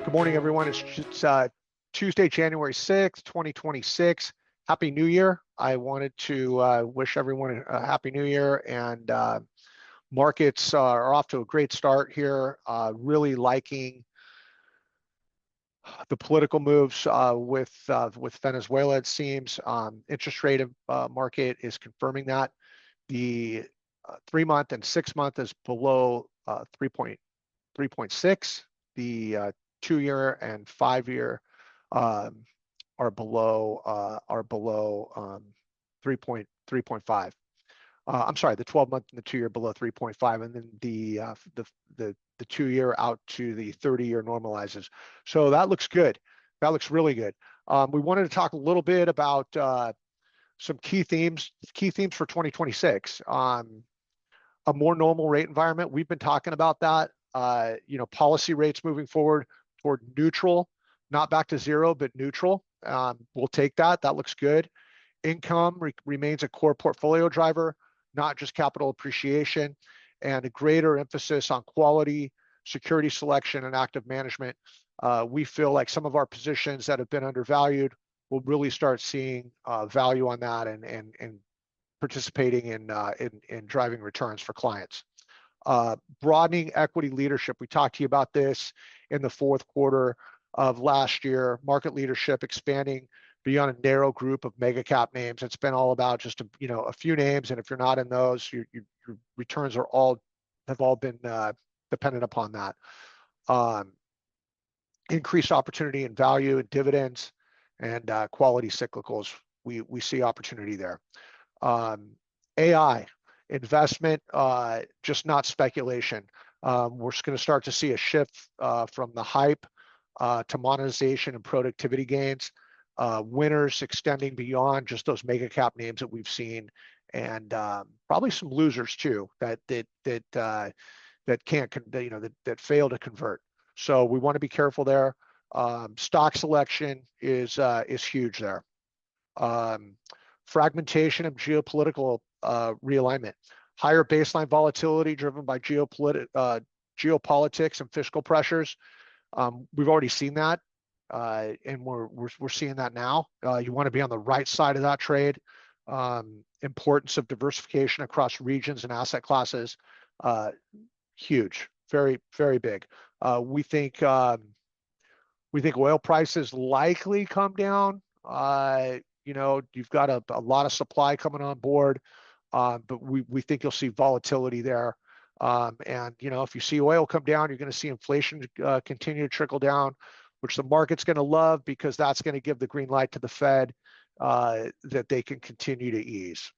Good morning, everyone. It's Tuesday, January 6th, 2026. Happy New Year. I wanted to wish everyone a Happy New Year, and markets are off to a great start here. Really liking the political moves with Venezuela, it seems. Interest rate market is confirming that. The 3-month and 6-month is below 3.6. The 2-year and 5-year are below 3.5. I'm sorry, the 12-month and the 2-year below 3.5, and then the 2-year out to the 30-year normalizes. So that looks good. That looks really good. We wanted to talk a little bit about some key themes for 2026. A more normal rate environment. We've been talking about that. Policy rates moving forward toward neutral, not back to zero, but neutral. We'll take that. That looks good. Income remains a core portfolio driver, not just capital appreciation, and a greater emphasis on quality, security selection, and active management. We feel like some of our positions that have been undervalued will really start seeing value on that and participating in driving returns for clients. Broadening equity leadership. We talked to you about this in the fourth quarter of last year. Market leadership expanding beyond a narrow group of mega cap names. It's been all about just a few names, and if you're not in those, your returns have all been dependent upon that. Increased opportunity and value and dividends and quality cyclicals. We see opportunity there. AI investment, just not speculation. We're just going to start to see a shift from the hype to monetization and productivity gains. Winners extending beyond just those mega cap names that we've seen, and probably some losers too that can't that fail to convert. So we want to be careful there. Stock selection is huge there. Fragmentation of geopolitical realignment. Higher baseline volatility driven by geopolitics and fiscal pressures. We've already seen that, and we're seeing that now. You want to be on the right side of that trade. Importance of diversification across regions and asset classes. Huge, very, very big. We think oil prices likely come down. You've got a lot of supply coming on board, but we think you'll see volatility there. And if you see oil come down, you're going to see inflation continue to trickle down, which the market's going to love because that's going to give the green light to the Fed that they can continue to ease.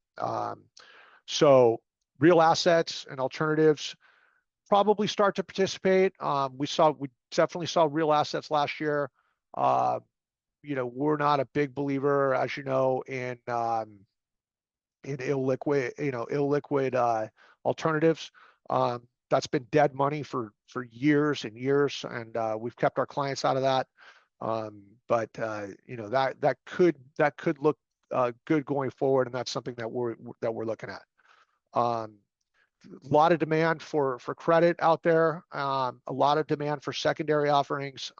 So real assets and alternatives probably start to participate. We definitely saw real assets last year. We're not a big believer, as you know, in illiquid alternatives. That's been dead money for years and years, and we've kept our clients out of that. But that could look good going forward, and that's something that we're looking at. A lot of demand for credit out there. A lot of demand for secondary offerings.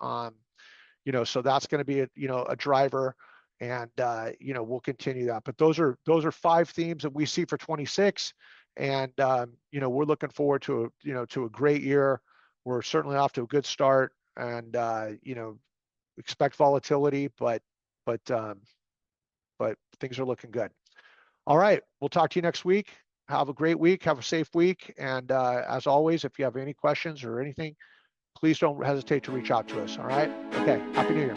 So that's going to be a driver, and we'll continue that. But those are 5 themes that we see for 26, and we're looking forward to a great year. We're certainly off to a good start, and expect volatility, but things are looking good. All right, we'll talk to you next week. Have a great week. Have a safe week, and as always, if you have any questions or anything, please don't hesitate to reach out to us. All right? Okay. Happy New Year.